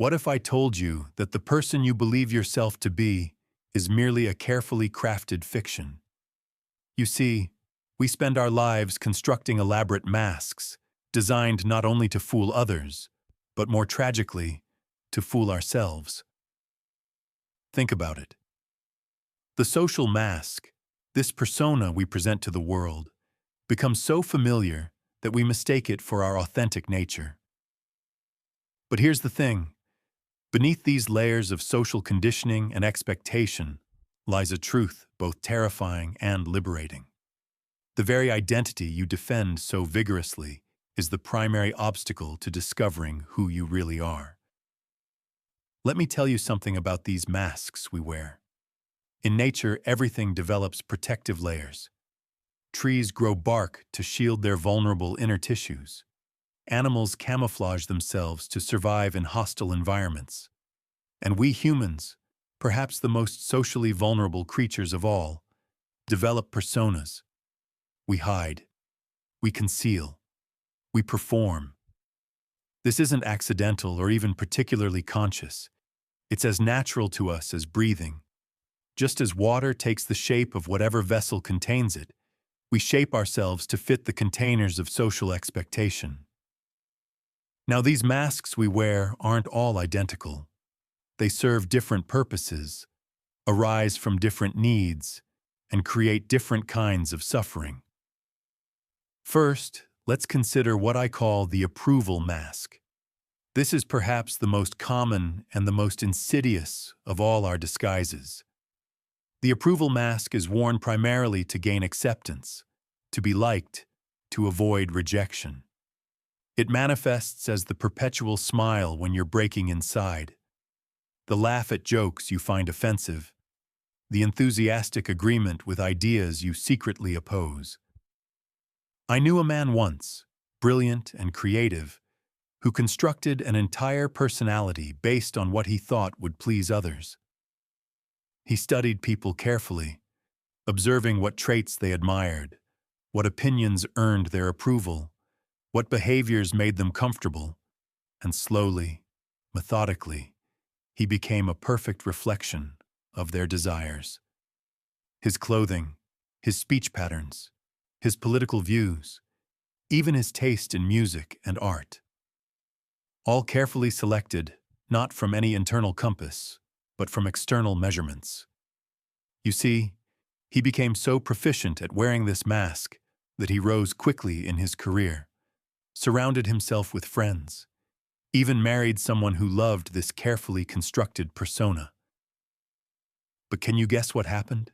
What if I told you that the person you believe yourself to be is merely a carefully crafted fiction? You see, we spend our lives constructing elaborate masks, designed not only to fool others, but more tragically, to fool ourselves. Think about it. The social mask, this persona we present to the world, becomes so familiar that we mistake it for our authentic nature. But here's the thing. Beneath these layers of social conditioning and expectation lies a truth both terrifying and liberating. The very identity you defend so vigorously is the primary obstacle to discovering who you really are. Let me tell you something about these masks we wear. In nature, everything develops protective layers. Trees grow bark to shield their vulnerable inner tissues. Animals camouflage themselves to survive in hostile environments. And we humans, perhaps the most socially vulnerable creatures of all, develop personas. We hide. We conceal. We perform. This isn't accidental or even particularly conscious. It's as natural to us as breathing. Just as water takes the shape of whatever vessel contains it, we shape ourselves to fit the containers of social expectation. Now, these masks we wear aren't all identical. They serve different purposes, arise from different needs, and create different kinds of suffering. First, let's consider what I call the approval mask. This is perhaps the most common and the most insidious of all our disguises. The approval mask is worn primarily to gain acceptance, to be liked, to avoid rejection. It manifests as the perpetual smile when you're breaking inside, the laugh at jokes you find offensive, the enthusiastic agreement with ideas you secretly oppose. I knew a man once, brilliant and creative, who constructed an entire personality based on what he thought would please others. He studied people carefully, observing what traits they admired, what opinions earned their approval, what behaviors made them comfortable, and slowly, methodically, he became a perfect reflection of their desires. His clothing, his speech patterns, his political views, even his taste in music and art. All carefully selected, not from any internal compass, but from external measurements. You see, he became so proficient at wearing this mask that he rose quickly in his career, surrounded himself with friends, even married someone who loved this carefully constructed persona. But can you guess what happened?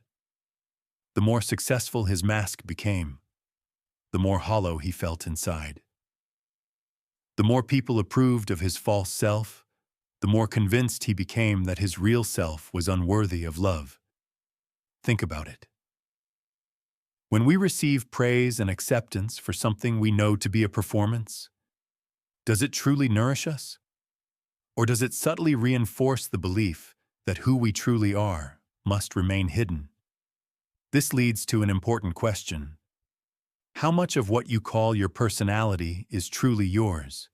The more successful his mask became, the more hollow he felt inside. The more people approved of his false self, the more convinced he became that his real self was unworthy of love. Think about it. When we receive praise and acceptance for something we know to be a performance, does it truly nourish us? Or does it subtly reinforce the belief that who we truly are must remain hidden? This leads to an important question. How much of what you call your personality is truly yours?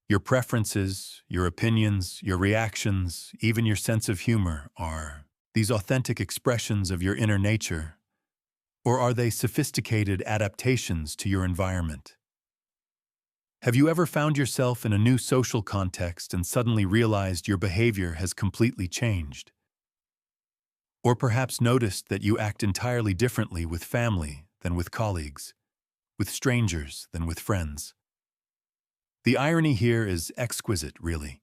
Your preferences, your opinions, your reactions, even your sense of humor, are these authentic expressions of your inner nature? Or are they sophisticated adaptations to your environment? Have you ever found yourself in a new social context and suddenly realized your behavior has completely changed? Or perhaps noticed that you act entirely differently with family than with colleagues, with strangers than with friends? The irony here is exquisite, really.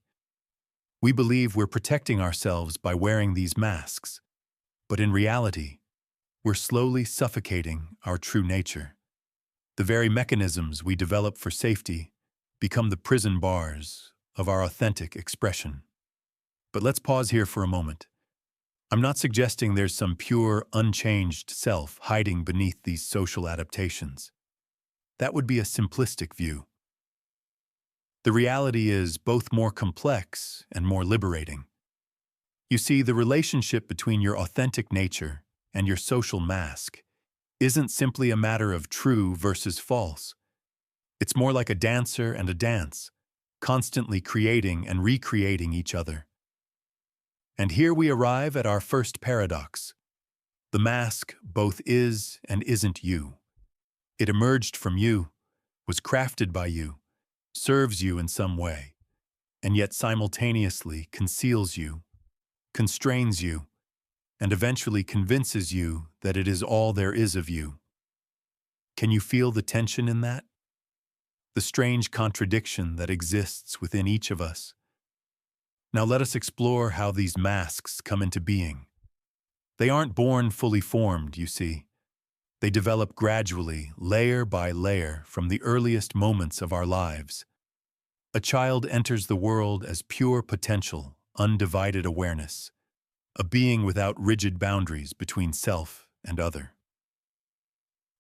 We believe we're protecting ourselves by wearing these masks, but in reality, we're slowly suffocating our true nature. The very mechanisms we develop for safety become the prison bars of our authentic expression. But let's pause here for a moment. I'm not suggesting there's some pure, unchanged self hiding beneath these social adaptations. That would be a simplistic view. The reality is both more complex and more liberating. You see, the relationship between your authentic nature and your social mask isn't simply a matter of true versus false. It's more like a dancer and a dance, constantly creating and recreating each other. And here we arrive at our first paradox. The mask both is and isn't you. It emerged from you, was crafted by you, serves you in some way, and yet simultaneously conceals you, constrains you, and eventually convinces you that it is all there is of you. Can you feel the tension in that? The strange contradiction that exists within each of us. Now let us explore how these masks come into being. They aren't born fully formed, you see. They develop gradually, layer by layer, from the earliest moments of our lives. A child enters the world as pure potential, undivided awareness, a being without rigid boundaries between self and other.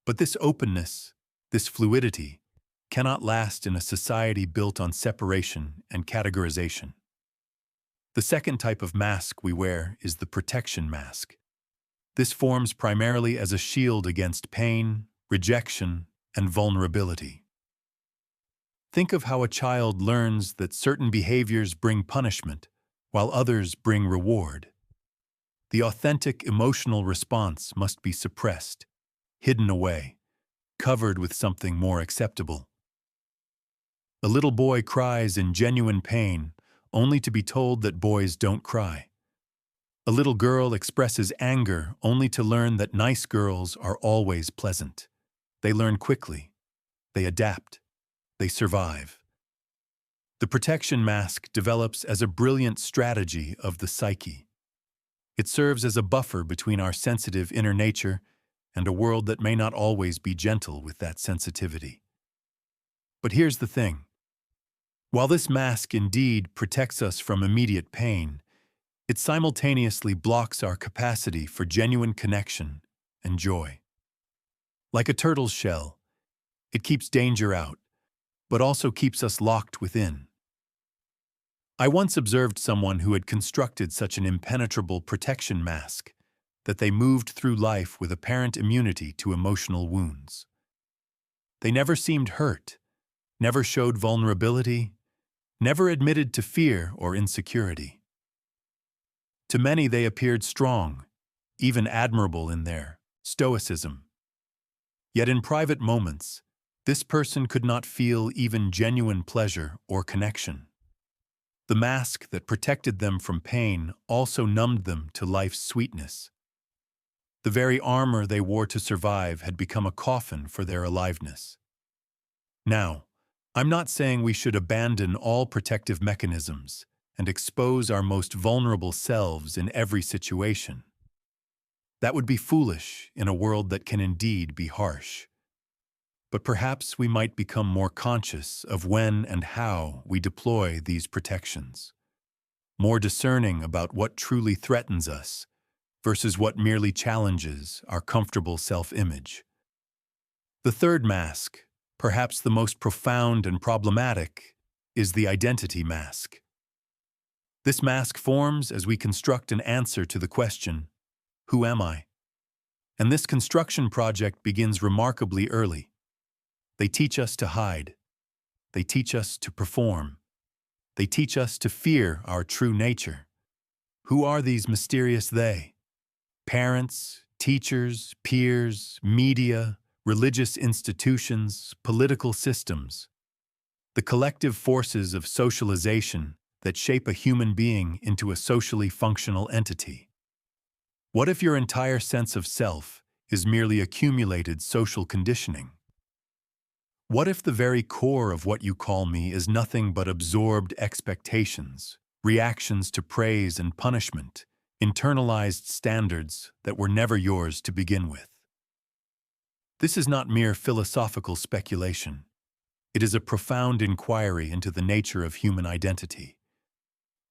But this openness, this fluidity, cannot last in a society built on separation and categorization. The second type of mask we wear is the protection mask. This forms primarily as a shield against pain, rejection, and vulnerability. Think of how a child learns that certain behaviors bring punishment, while others bring reward. The authentic emotional response must be suppressed, hidden away, covered with something more acceptable. A little boy cries in genuine pain, only to be told that boys don't cry. A little girl expresses anger only to learn that nice girls are always pleasant. They learn quickly. They adapt. They survive. The protection mask develops as a brilliant strategy of the psyche. It serves as a buffer between our sensitive inner nature and a world that may not always be gentle with that sensitivity. But here's the thing. While this mask indeed protects us from immediate pain, it simultaneously blocks our capacity for genuine connection and joy. Like a turtle's shell, it keeps danger out, but also keeps us locked within. I once observed someone who had constructed such an impenetrable protection mask that they moved through life with apparent immunity to emotional wounds. They never seemed hurt, never showed vulnerability, never admitted to fear or insecurity. To many they appeared strong, even admirable in their stoicism. Yet in private moments, this person could not feel even genuine pleasure or connection. The mask that protected them from pain also numbed them to life's sweetness. The very armor they wore to survive had become a coffin for their aliveness. Now, I'm not saying we should abandon all protective mechanisms and expose our most vulnerable selves in every situation. That would be foolish in a world that can indeed be harsh. But perhaps we might become more conscious of when and how we deploy these protections, more discerning about what truly threatens us versus what merely challenges our comfortable self-image. The third mask, perhaps the most profound and problematic, is the identity mask. This mask forms as we construct an answer to the question, who am I? And this construction project begins remarkably early. They teach us to hide. They teach us to perform. They teach us to fear our true nature. Who are these mysterious they? Parents, teachers, peers, media, religious institutions, political systems. The collective forces of socialization that shape a human being into a socially functional entity. What if your entire sense of self is merely accumulated social conditioning? What if the very core of what you call me is nothing but absorbed expectations, reactions to praise and punishment, internalized standards that were never yours to begin with? This is not mere philosophical speculation. It is a profound inquiry into the nature of human identity.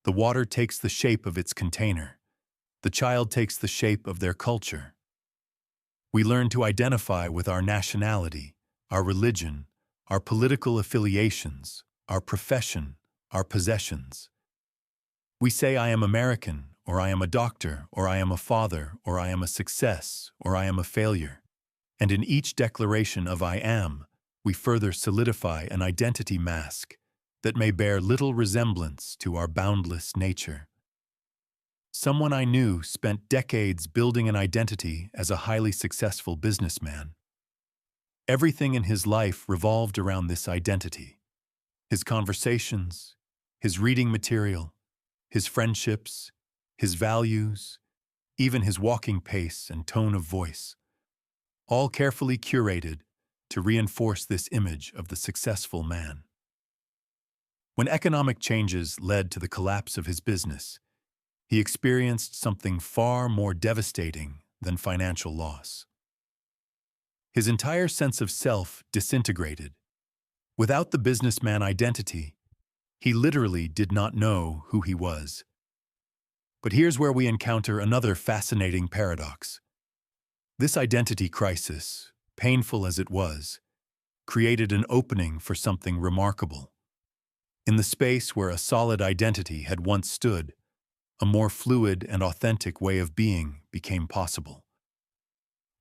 The water takes the shape of its container. The child takes the shape of their culture. We learn to identify with our nationality, our religion, our political affiliations, our profession, our possessions. We say, I am American, or I am a doctor, or I am a father, or I am a success, or I am a failure. And in each declaration of I am, we further solidify an identity mask that may bear little resemblance to our boundless nature. Someone I knew spent decades building an identity as a highly successful businessman. Everything in his life revolved around this identity. His conversations, his reading material, his friendships, his values, even his walking pace and tone of voice, all carefully curated to reinforce this image of the successful man. When economic changes led to the collapse of his business, he experienced something far more devastating than financial loss. His entire sense of self disintegrated. Without the businessman identity, he literally did not know who he was. But here's where we encounter another fascinating paradox. This identity crisis, painful as it was, created an opening for something remarkable. In the space where a solid identity had once stood, a more fluid and authentic way of being became possible.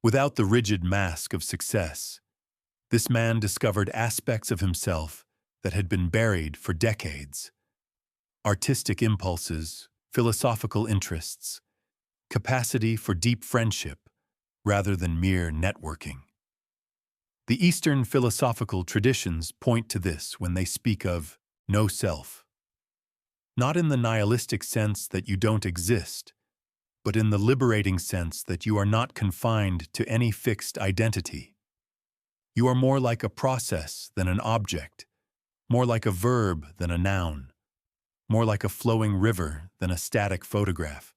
Without the rigid mask of success, this man discovered aspects of himself that had been buried for decades. Artistic impulses, philosophical interests, capacity for deep friendship rather than mere networking. The Eastern philosophical traditions point to this when they speak of no self. Not in the nihilistic sense that you don't exist, but in the liberating sense that you are not confined to any fixed identity. You are more like a process than an object, more like a verb than a noun, more like a flowing river than a static photograph.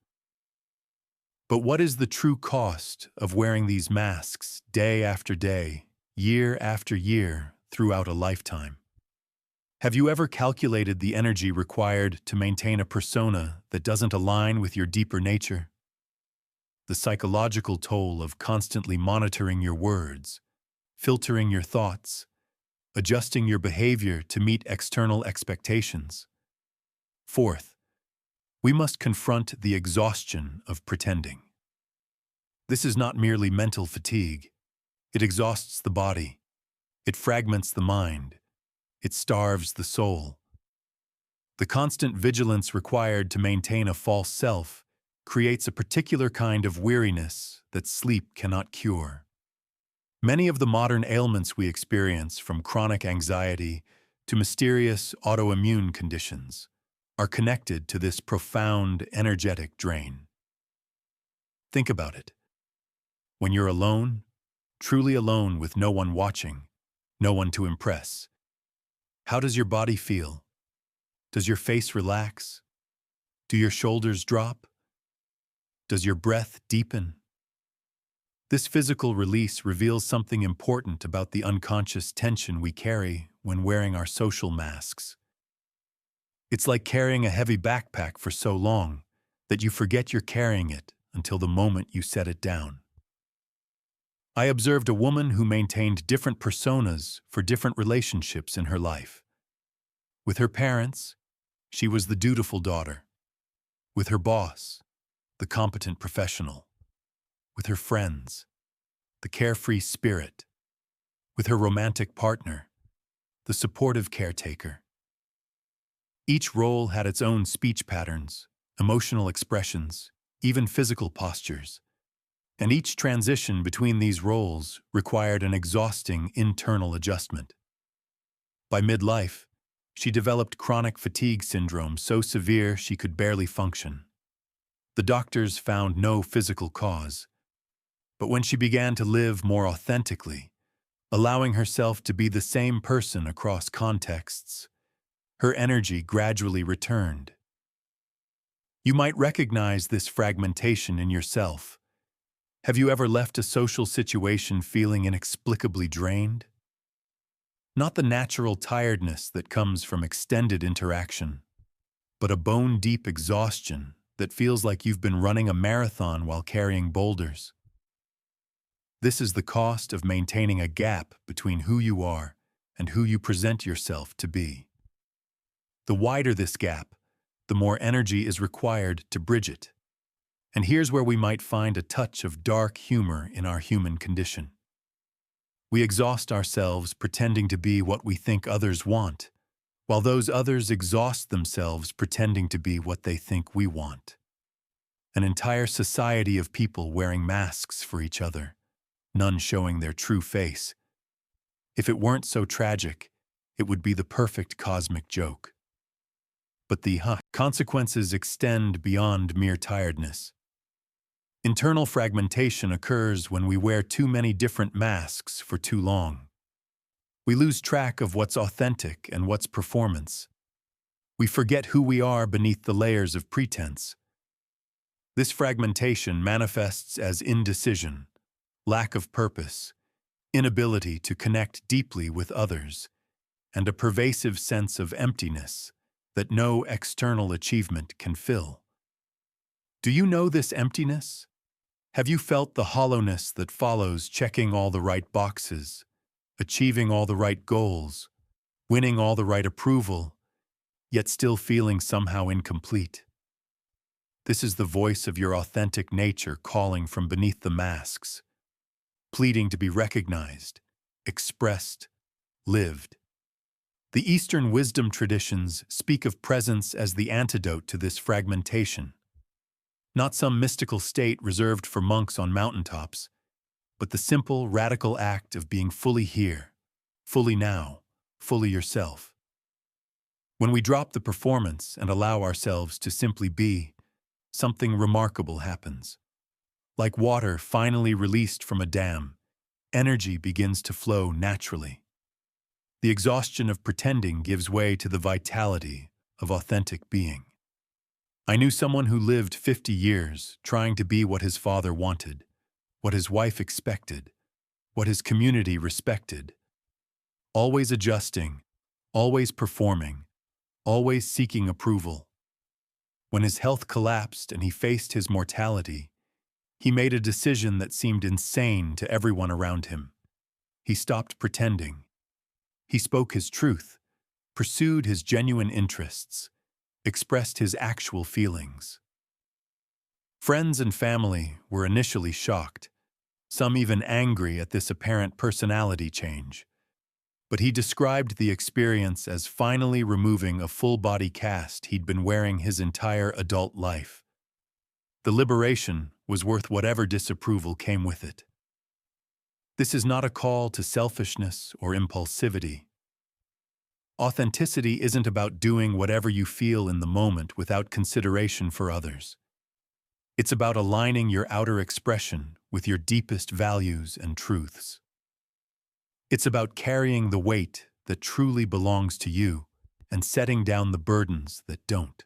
But what is the true cost of wearing these masks day after day, year after year, throughout a lifetime? Have you ever calculated the energy required to maintain a persona that doesn't align with your deeper nature? The psychological toll of constantly monitoring your words, filtering your thoughts, adjusting your behavior to meet external expectations. Fourth, we must confront the exhaustion of pretending. This is not merely mental fatigue. It exhausts the body. It fragments the mind. It starves the soul. The constant vigilance required to maintain a false self creates a particular kind of weariness that sleep cannot cure. Many of the modern ailments we experience, from chronic anxiety to mysterious autoimmune conditions, are connected to this profound energetic drain. Think about it. When you're alone, truly alone with no one watching, no one to impress, how does your body feel? Does your face relax? Do your shoulders drop? Does your breath deepen? This physical release reveals something important about the unconscious tension we carry when wearing our social masks. It's like carrying a heavy backpack for so long that you forget you're carrying it until the moment you set it down. I observed a woman who maintained different personas for different relationships in her life. With her parents, she was the dutiful daughter. With her boss, the competent professional. With her friends, the carefree spirit. With her romantic partner, the supportive caretaker. Each role had its own speech patterns, emotional expressions, even physical postures. And each transition between these roles required an exhausting internal adjustment. By midlife, she developed chronic fatigue syndrome so severe she could barely function. The doctors found no physical cause, but when she began to live more authentically, allowing herself to be the same person across contexts, her energy gradually returned. You might recognize this fragmentation in yourself. Have you ever left a social situation feeling inexplicably drained? Not the natural tiredness that comes from extended interaction, but a bone-deep exhaustion that feels like you've been running a marathon while carrying boulders. This is the cost of maintaining a gap between who you are and who you present yourself to be. The wider this gap, the more energy is required to bridge it. And here's where we might find a touch of dark humor in our human condition. We exhaust ourselves pretending to be what we think others want, while those others exhaust themselves pretending to be what they think we want. An entire society of people wearing masks for each other, none showing their true face. If it weren't so tragic, it would be the perfect cosmic joke. But the consequences extend beyond mere tiredness. Internal fragmentation occurs when we wear too many different masks for too long. We lose track of what's authentic and what's performance. We forget who we are beneath the layers of pretense. This fragmentation manifests as indecision, lack of purpose, inability to connect deeply with others, and a pervasive sense of emptiness that no external achievement can fill. Do you know this emptiness? Have you felt the hollowness that follows checking all the right boxes, achieving all the right goals, winning all the right approval, yet still feeling somehow incomplete? This is the voice of your authentic nature calling from beneath the masks, pleading to be recognized, expressed, lived. The Eastern wisdom traditions speak of presence as the antidote to this fragmentation. Not some mystical state reserved for monks on mountaintops, but the simple, radical act of being fully here, fully now, fully yourself. When we drop the performance and allow ourselves to simply be, something remarkable happens. Like water finally released from a dam, energy begins to flow naturally. The exhaustion of pretending gives way to the vitality of authentic being. I knew someone who lived 50 years trying to be what his father wanted, what his wife expected, what his community respected. Always adjusting, always performing, always seeking approval. When his health collapsed and he faced his mortality, he made a decision that seemed insane to everyone around him. He stopped pretending. He spoke his truth, pursued his genuine interests, expressed his actual feelings. Friends and family were initially shocked, some even angry at this apparent personality change. But he described the experience as finally removing a full-body cast he'd been wearing his entire adult life. The liberation was worth whatever disapproval came with it. This is not a call to selfishness or impulsivity. Authenticity isn't about doing whatever you feel in the moment without consideration for others. It's about aligning your outer expression with your deepest values and truths. It's about carrying the weight that truly belongs to you and setting down the burdens that don't.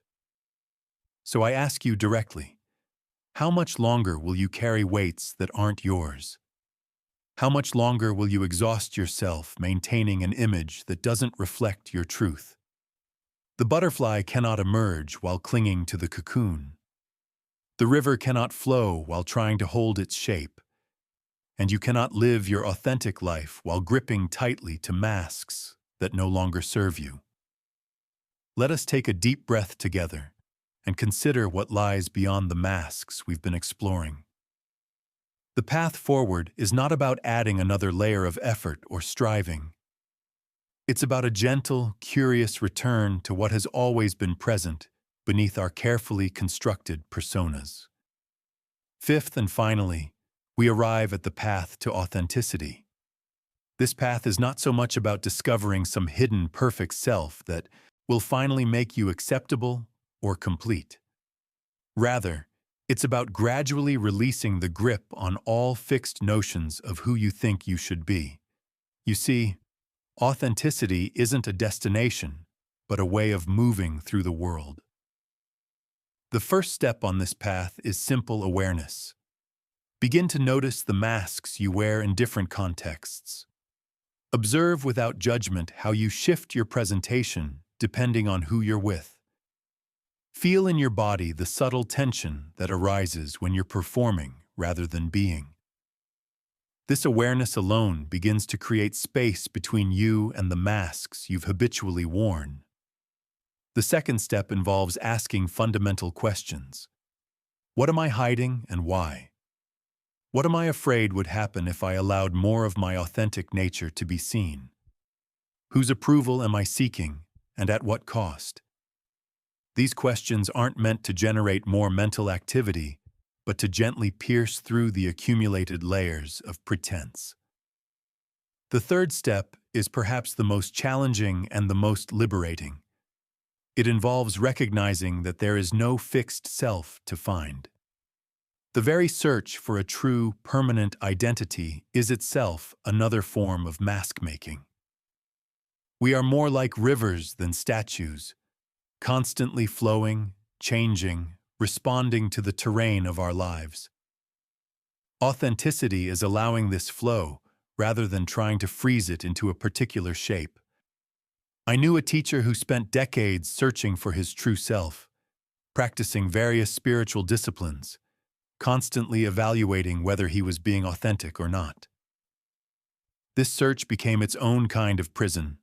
So I ask you directly, how much longer will you carry weights that aren't yours? How much longer will you exhaust yourself maintaining an image that doesn't reflect your truth? The butterfly cannot emerge while clinging to the cocoon. The river cannot flow while trying to hold its shape. And you cannot live your authentic life while gripping tightly to masks that no longer serve you. Let us take a deep breath together and consider what lies beyond the masks we've been exploring. The path forward is not about adding another layer of effort or striving. It's about a gentle, curious return to what has always been present beneath our carefully constructed personas. Fifth and finally, we arrive at the path to authenticity. This path is not so much about discovering some hidden perfect self that will finally make you acceptable or complete. Rather, it's about gradually releasing the grip on all fixed notions of who you think you should be. You see, authenticity isn't a destination, but a way of moving through the world. The first step on this path is simple awareness. Begin to notice the masks you wear in different contexts. Observe without judgment how you shift your presentation depending on who you're with. Feel in your body the subtle tension that arises when you're performing rather than being. This awareness alone begins to create space between you and the masks you've habitually worn. The second step involves asking fundamental questions. What am I hiding and why? What am I afraid would happen if I allowed more of my authentic nature to be seen? Whose approval am I seeking, and at what cost? These questions aren't meant to generate more mental activity, but to gently pierce through the accumulated layers of pretense. The third step is perhaps the most challenging and the most liberating. It involves recognizing that there is no fixed self to find. The very search for a true, permanent identity is itself another form of mask-making. We are more like rivers than statues, constantly flowing, changing, responding to the terrain of our lives. Authenticity is allowing this flow rather than trying to freeze it into a particular shape. I knew a teacher who spent decades searching for his true self, practicing various spiritual disciplines, constantly evaluating whether he was being authentic or not. This search became its own kind of prison,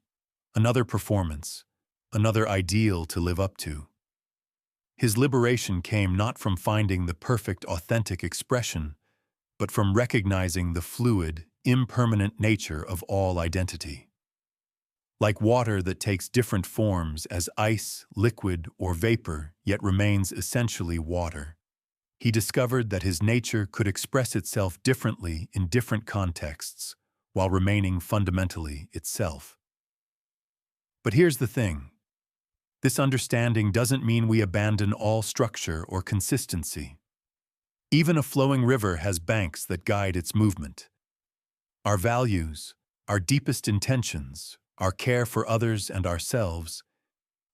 another performance, another ideal to live up to. His liberation came not from finding the perfect, authentic expression, but from recognizing the fluid, impermanent nature of all identity. Like water that takes different forms as ice, liquid, or vapor, yet remains essentially water, he discovered that his nature could express itself differently in different contexts, while remaining fundamentally itself. But here's the thing. This understanding doesn't mean we abandon all structure or consistency. Even a flowing river has banks that guide its movement. Our values, our deepest intentions, our care for others and ourselves,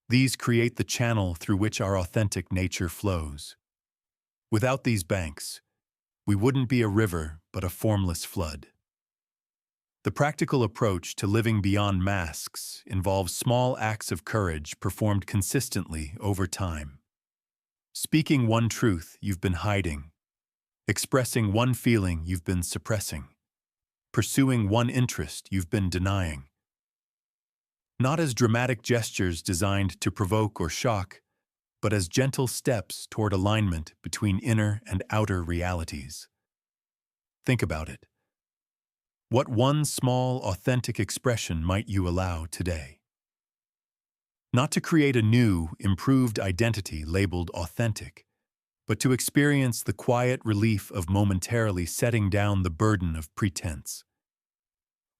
these create the channel through which our authentic nature flows. Without these banks, we wouldn't be a river but a formless flood. The practical approach to living beyond masks involves small acts of courage performed consistently over time. Speaking one truth you've been hiding, expressing one feeling you've been suppressing, pursuing one interest you've been denying. Not as dramatic gestures designed to provoke or shock, but as gentle steps toward alignment between inner and outer realities. Think about it. What one small, authentic expression might you allow today? Not to create a new, improved identity labeled authentic, but to experience the quiet relief of momentarily setting down the burden of pretense.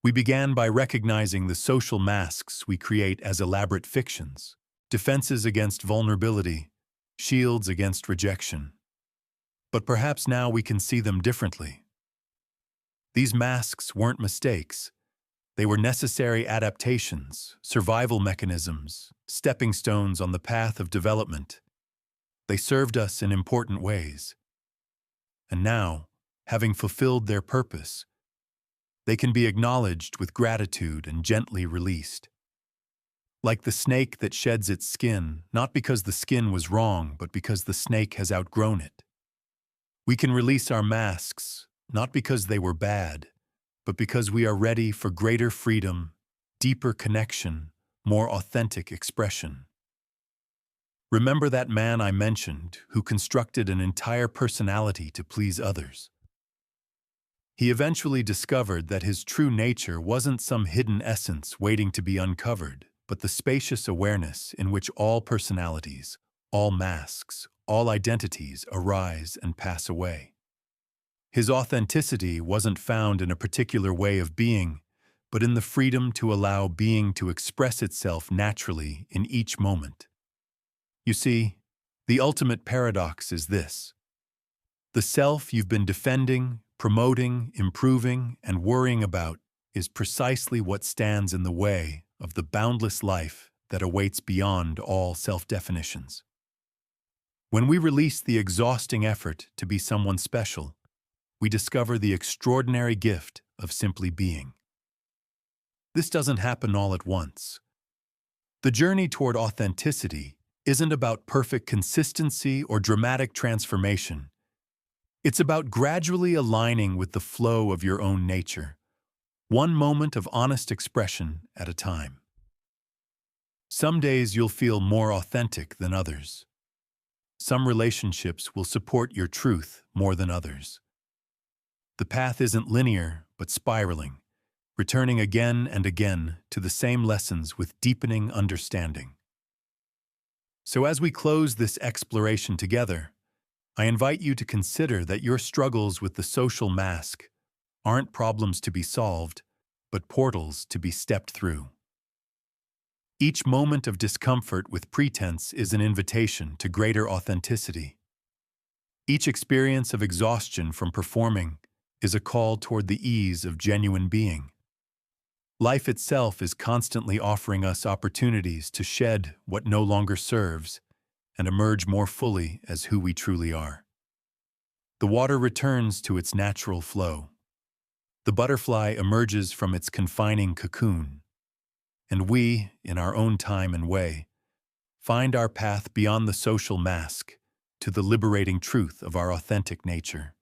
We began by recognizing the social masks we create as elaborate fictions, defenses against vulnerability, shields against rejection. But perhaps now we can see them differently. These masks weren't mistakes. They were necessary adaptations, survival mechanisms, stepping stones on the path of development. They served us in important ways. And now, having fulfilled their purpose, they can be acknowledged with gratitude and gently released. Like the snake that sheds its skin, not because the skin was wrong, but because the snake has outgrown it. We can release our masks, not because they were bad, but because we are ready for greater freedom, deeper connection, more authentic expression. Remember that man I mentioned who constructed an entire personality to please others? He eventually discovered that his true nature wasn't some hidden essence waiting to be uncovered, but the spacious awareness in which all personalities, all masks, all identities arise and pass away. His authenticity wasn't found in a particular way of being, but in the freedom to allow being to express itself naturally in each moment. You see, the ultimate paradox is this. The self you've been defending, promoting, improving, and worrying about is precisely what stands in the way of the boundless life that awaits beyond all self-definitions. When we release the exhausting effort to be someone special, we discover the extraordinary gift of simply being. This doesn't happen all at once. The journey toward authenticity isn't about perfect consistency or dramatic transformation. It's about gradually aligning with the flow of your own nature, one moment of honest expression at a time. Some days you'll feel more authentic than others. Some relationships will support your truth more than others. The path isn't linear, but spiraling, returning again and again to the same lessons with deepening understanding. So as we close this exploration together, I invite you to consider that your struggles with the social mask aren't problems to be solved, but portals to be stepped through. Each moment of discomfort with pretense is an invitation to greater authenticity. Each experience of exhaustion from performing is a call toward the ease of genuine being. Life itself is constantly offering us opportunities to shed what no longer serves and emerge more fully as who we truly are. The water returns to its natural flow. The butterfly emerges from its confining cocoon. And we, in our own time and way, find our path beyond the social mask to the liberating truth of our authentic nature.